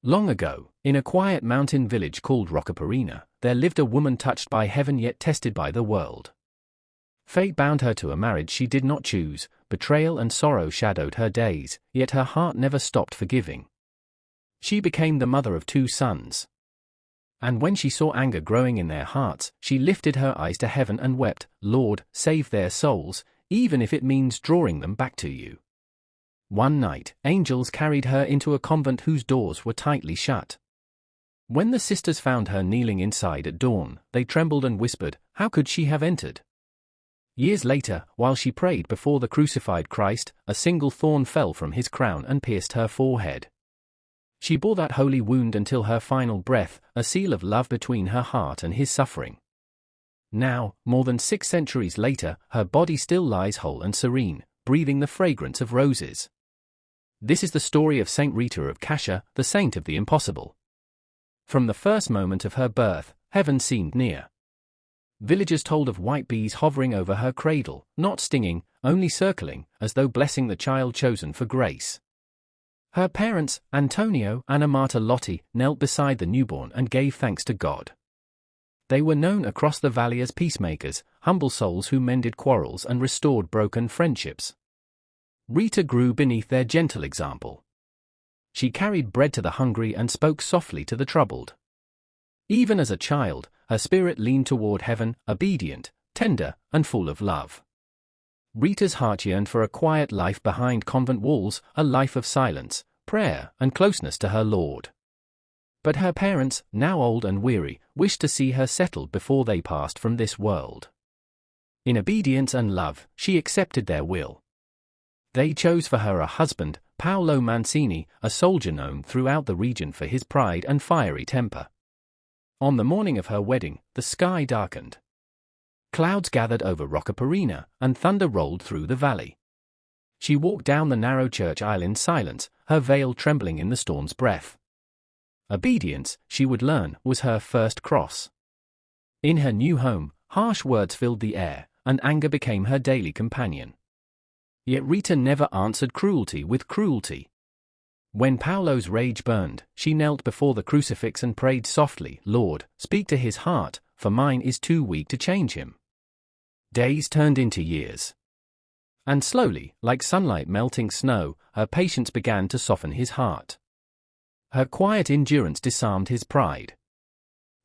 Long ago, in a quiet mountain village called Roccaporena, there lived a woman touched by heaven yet tested by the world. Fate bound her to a marriage she did not choose, betrayal and sorrow shadowed her days, yet her heart never stopped forgiving. She became the mother of 2 sons. And when she saw anger growing in their hearts, she lifted her eyes to heaven and wept, "Lord, save their souls, even if it means drawing them back to you." One night, angels carried her into a convent whose doors were tightly shut. When the sisters found her kneeling inside at dawn, they trembled and whispered, "How could she have entered?" Years later, while she prayed before the crucified Christ, a single thorn fell from his crown and pierced her forehead. She bore that holy wound until her final breath, a seal of love between her heart and his suffering. Now, more than 6 centuries later, her body still lies whole and serene, breathing the fragrance of roses. This is the story of Saint Rita of Cascia, the saint of the impossible. From the first moment of her birth, heaven seemed near. Villagers told of white bees hovering over her cradle, not stinging, only circling, as though blessing the child chosen for grace. Her parents, Antonio and Amata Lotti, knelt beside the newborn and gave thanks to God. They were known across the valley as peacemakers, humble souls who mended quarrels and restored broken friendships. Rita grew beneath their gentle example. She carried bread to the hungry and spoke softly to the troubled. Even as a child, her spirit leaned toward heaven, obedient, tender, and full of love. Rita's heart yearned for a quiet life behind convent walls, a life of silence, prayer, and closeness to her Lord. But her parents, now old and weary, wished to see her settled before they passed from this world. In obedience and love, she accepted their will. They chose for her a husband, Paolo Mancini, a soldier known throughout the region for his pride and fiery temper. On the morning of her wedding, the sky darkened. Clouds gathered over Roccaporena, and thunder rolled through the valley. She walked down the narrow church aisle in silence, her veil trembling in the storm's breath. Obedience, she would learn, was her first cross. In her new home, harsh words filled the air, and anger became her daily companion. Yet Rita never answered cruelty with cruelty. When Paolo's rage burned, she knelt before the crucifix and prayed softly, "Lord, speak to his heart, for mine is too weak to change him." Days turned into years. And slowly, like sunlight melting snow, her patience began to soften his heart. Her quiet endurance disarmed his pride.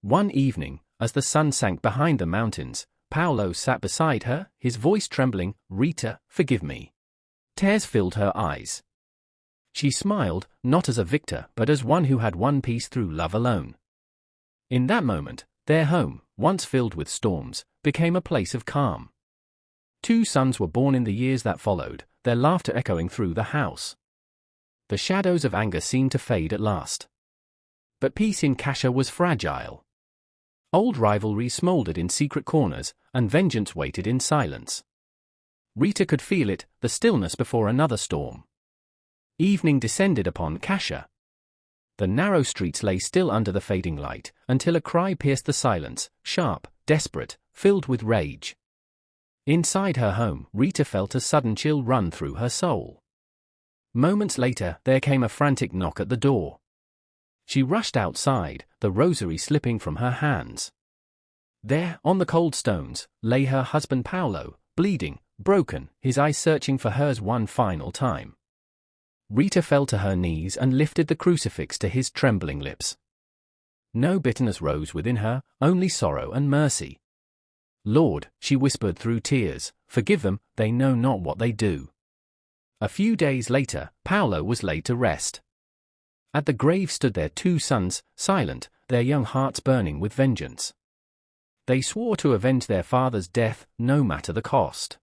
One evening, as the sun sank behind the mountains, Paolo sat beside her, his voice trembling, "Rita, forgive me." Tears filled her eyes. She smiled, not as a victor but as one who had won peace through love alone. In that moment, their home, once filled with storms, became a place of calm. 2 sons were born in the years that followed, their laughter echoing through the house. The shadows of anger seemed to fade at last. But peace in Cascia was fragile. Old rivalry smoldered in secret corners, and vengeance waited in silence. Rita could feel it, the stillness before another storm. Evening descended upon Cascia. The narrow streets lay still under the fading light, until a cry pierced the silence, sharp, desperate, filled with rage. Inside her home, Rita felt a sudden chill run through her soul. Moments later, there came a frantic knock at the door. She rushed outside, the rosary slipping from her hands. There, on the cold stones, lay her husband Paolo, bleeding, broken, his eyes searching for hers one final time. Rita fell to her knees and lifted the crucifix to his trembling lips. No bitterness rose within her, only sorrow and mercy. "Lord," she whispered through tears, "forgive them, they know not what they do." A few days later, Paolo was laid to rest. At the grave stood their 2 sons, silent, their young hearts burning with vengeance. They swore to avenge their father's death, no matter the cost.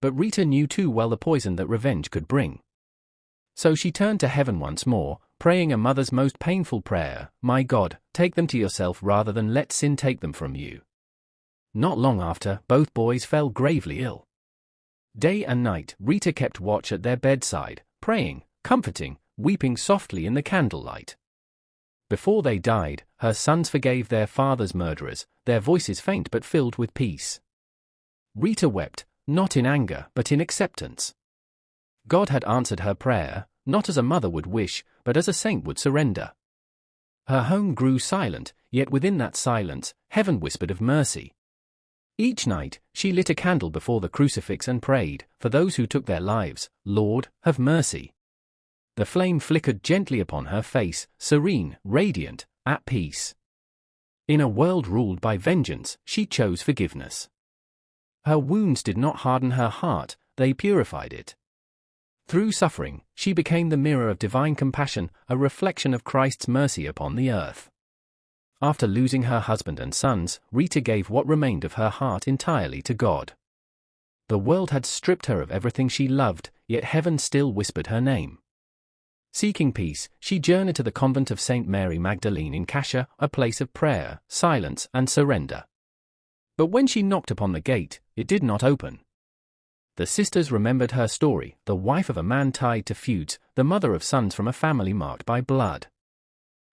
But Rita knew too well the poison that revenge could bring. So she turned to heaven once more, praying a mother's most painful prayer, "My God, take them to yourself rather than let sin take them from you." Not long after, both boys fell gravely ill. Day and night, Rita kept watch at their bedside, praying, comforting, weeping softly in the candlelight. Before they died, her sons forgave their father's murderers, their voices faint but filled with peace. Rita wept, not in anger but in acceptance. God had answered her prayer, not as a mother would wish, but as a saint would surrender. Her home grew silent, yet within that silence, heaven whispered of mercy. Each night, she lit a candle before the crucifix and prayed, for those who took their lives, Lord, have mercy. The flame flickered gently upon her face, serene, radiant, at peace. In a world ruled by vengeance, she chose forgiveness. Her wounds did not harden her heart, they purified it. Through suffering, she became the mirror of divine compassion, a reflection of Christ's mercy upon the earth. After losing her husband and sons, Rita gave what remained of her heart entirely to God. The world had stripped her of everything she loved, yet heaven still whispered her name. Seeking peace, she journeyed to the convent of St. Mary Magdalene in Cascia, a place of prayer, silence, and surrender. But when she knocked upon the gate, it did not open. The sisters remembered her story, the wife of a man tied to feuds, the mother of sons from a family marked by blood.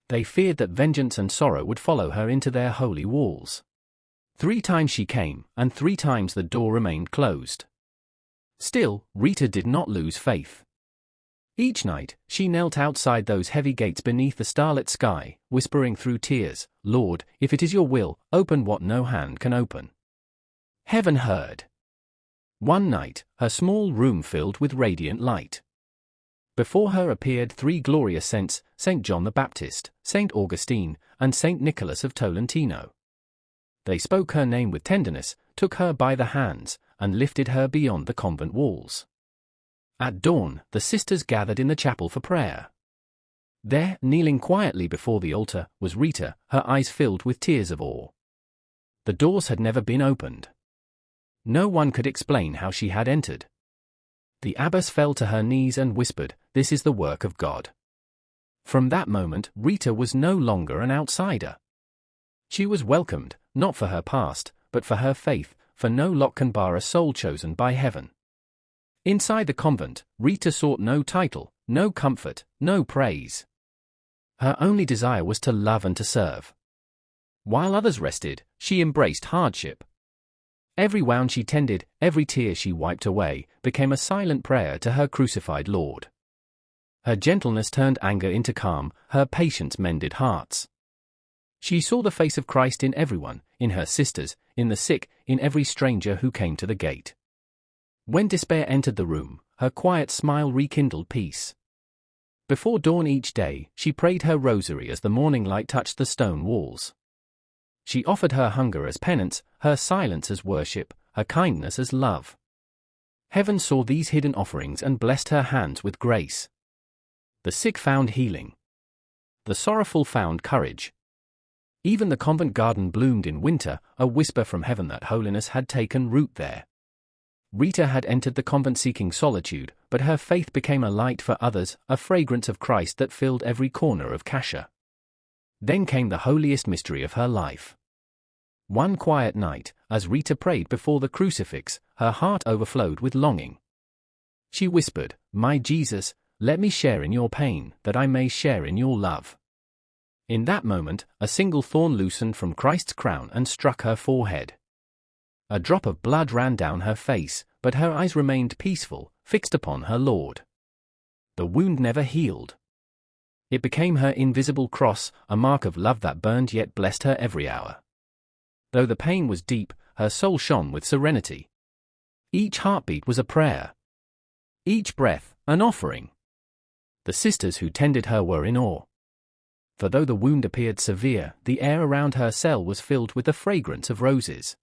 They feared that vengeance and sorrow would follow her into their holy walls. 3 times she came, and 3 times the door remained closed. Still, Rita did not lose faith. Each night, she knelt outside those heavy gates beneath the starlit sky, whispering through tears, Lord, if it is your will, open what no hand can open. Heaven heard. One night, her small room filled with radiant light. Before her appeared 3 glorious saints, St. John the Baptist, St. Augustine, and St. Nicholas of Tolentino. They spoke her name with tenderness, took her by the hands, and lifted her beyond the convent walls. At dawn, the sisters gathered in the chapel for prayer. There, kneeling quietly before the altar, was Rita, her eyes filled with tears of awe. The doors had never been opened. No one could explain how she had entered. The abbess fell to her knees and whispered, "This is the work of God." From that moment, Rita was no longer an outsider. She was welcomed, not for her past, but for her faith, for no lock can bar a soul chosen by heaven. Inside the convent, Rita sought no title, no comfort, no praise. Her only desire was to love and to serve. While others rested, she embraced hardship. Every wound she tended, every tear she wiped away, became a silent prayer to her crucified Lord. Her gentleness turned anger into calm, her patience mended hearts. She saw the face of Christ in everyone, in her sisters, in the sick, in every stranger who came to the gate. When despair entered the room, her quiet smile rekindled peace. Before dawn each day, she prayed her rosary as the morning light touched the stone walls. She offered her hunger as penance, her silence as worship, her kindness as love. Heaven saw these hidden offerings and blessed her hands with grace. The sick found healing. The sorrowful found courage. Even the convent garden bloomed in winter, a whisper from heaven that holiness had taken root there. Rita had entered the convent seeking solitude, but her faith became a light for others, a fragrance of Christ that filled every corner of Cascia. Then came the holiest mystery of her life. One quiet night, as Rita prayed before the crucifix, her heart overflowed with longing. She whispered, "My Jesus, let me share in your pain, that I may share in your love." In that moment, a single thorn loosened from Christ's crown and struck her forehead. A drop of blood ran down her face, but her eyes remained peaceful, fixed upon her Lord. The wound never healed. It became her invisible cross, a mark of love that burned yet blessed her every hour. Though the pain was deep, her soul shone with serenity. Each heartbeat was a prayer. Each breath, an offering. The sisters who tended her were in awe. For though the wound appeared severe, the air around her cell was filled with the fragrance of roses.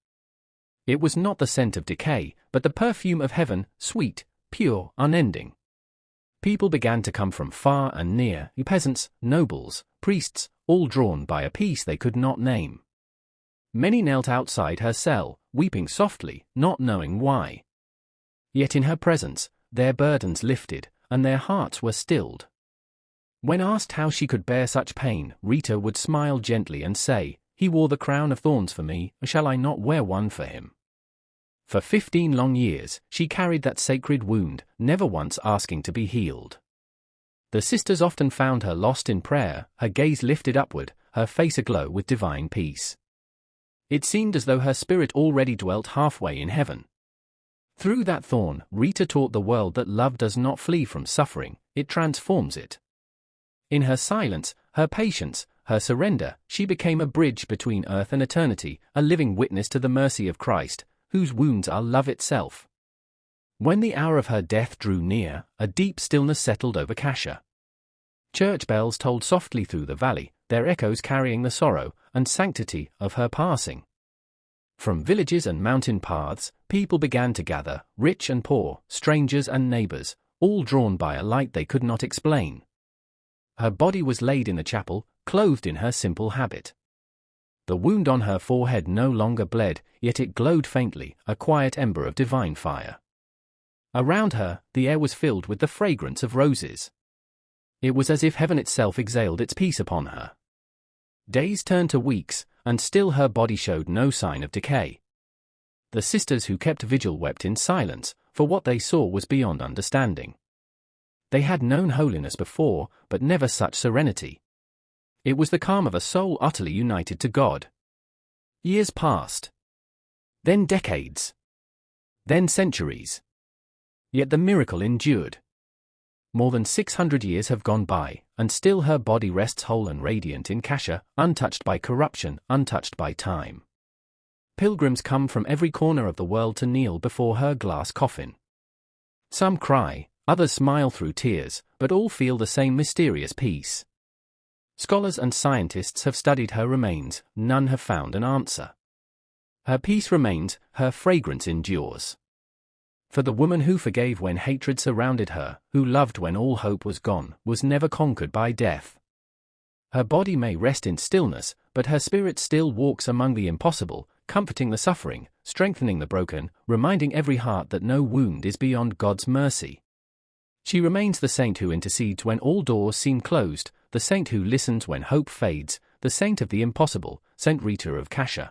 It was not the scent of decay, but the perfume of heaven, sweet, pure, unending. People began to come from far and near, peasants, nobles, priests, all drawn by a peace they could not name. Many knelt outside her cell, weeping softly, not knowing why. Yet in her presence, their burdens lifted, and their hearts were stilled. When asked how she could bear such pain, Rita would smile gently and say, "He wore the crown of thorns for me, shall I not wear one for him?" For 15 long years, she carried that sacred wound, never once asking to be healed. The sisters often found her lost in prayer, her gaze lifted upward, her face aglow with divine peace. It seemed as though her spirit already dwelt halfway in heaven. Through that thorn, Rita taught the world that love does not flee from suffering, it transforms it. In her silence, her patience, her surrender, she became a bridge between earth and eternity, a living witness to the mercy of Christ, whose wounds are love itself. When the hour of her death drew near, a deep stillness settled over Cascia. Church bells tolled softly through the valley, their echoes carrying the sorrow and sanctity of her passing. From villages and mountain paths, people began to gather, rich and poor, strangers and neighbors, all drawn by a light they could not explain. Her body was laid in the chapel, clothed in her simple habit. The wound on her forehead no longer bled, yet it glowed faintly, a quiet ember of divine fire. Around her, the air was filled with the fragrance of roses. It was as if heaven itself exhaled its peace upon her. Days turned to weeks, and still her body showed no sign of decay. The sisters who kept vigil wept in silence, for what they saw was beyond understanding. They had known holiness before, but never such serenity. It was the calm of a soul utterly united to God. Years passed. Then decades. Then centuries. Yet the miracle endured. More than 600 years have gone by, and still her body rests whole and radiant in Cascia, untouched by corruption, untouched by time. Pilgrims come from every corner of the world to kneel before her glass coffin. Some cry, others smile through tears, but all feel the same mysterious peace. Scholars and scientists have studied her remains, none have found an answer. Her peace remains, her fragrance endures. For the woman who forgave when hatred surrounded her, who loved when all hope was gone, was never conquered by death. Her body may rest in stillness, but her spirit still walks among the impossible, comforting the suffering, strengthening the broken, reminding every heart that no wound is beyond God's mercy. She remains the saint who intercedes when all doors seem closed, the saint who listens when hope fades, the saint of the impossible, Saint Rita of Cascia.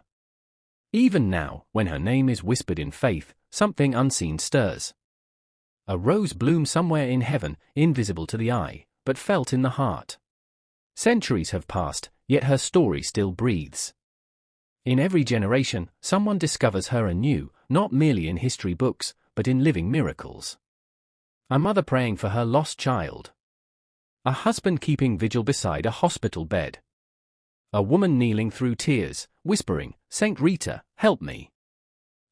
Even now, when her name is whispered in faith, something unseen stirs. A rose blooms somewhere in heaven, invisible to the eye, but felt in the heart. Centuries have passed, yet her story still breathes. In every generation, someone discovers her anew, not merely in history books, but in living miracles. A mother praying for her lost child. A husband keeping vigil beside a hospital bed. A woman kneeling through tears, whispering, "Saint Rita, help me."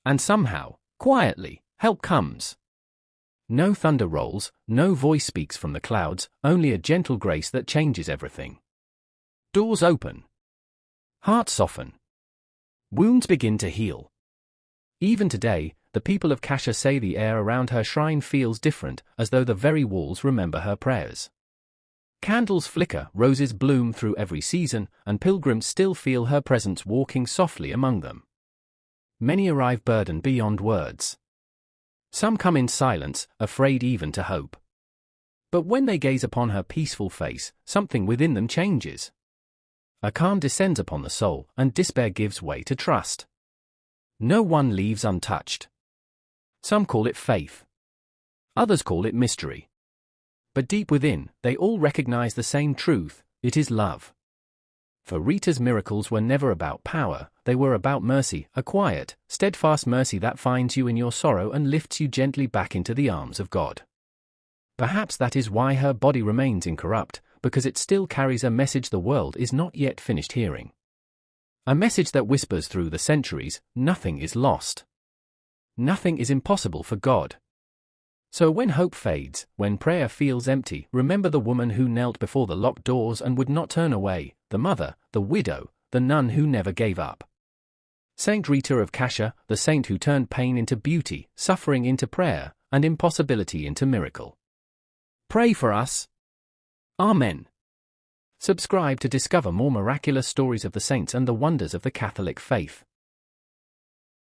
And somehow, quietly, help comes. No thunder rolls, no voice speaks from the clouds, only a gentle grace that changes everything. Doors open. Hearts soften. Wounds begin to heal. Even today, the people of Cascia say the air around her shrine feels different, as though the very walls remember her prayers. Candles flicker, roses bloom through every season, and pilgrims still feel her presence walking softly among them. Many arrive burdened beyond words. Some come in silence, afraid even to hope. But when they gaze upon her peaceful face, something within them changes. A calm descends upon the soul, and despair gives way to trust. No one leaves untouched. Some call it faith. Others call it mystery. But deep within, they all recognize the same truth: it is love. For Rita's miracles were never about power, they were about mercy, a quiet, steadfast mercy that finds you in your sorrow and lifts you gently back into the arms of God. Perhaps that is why her body remains incorrupt, because it still carries a message the world is not yet finished hearing. A message that whispers through the centuries: nothing is lost. Nothing is impossible for God. So when hope fades, when prayer feels empty, remember the woman who knelt before the locked doors and would not turn away, the mother, the widow, the nun who never gave up. Saint Rita of Cascia, the saint who turned pain into beauty, suffering into prayer, and impossibility into miracle. Pray for us. Amen. Subscribe to discover more miraculous stories of the saints and the wonders of the Catholic faith.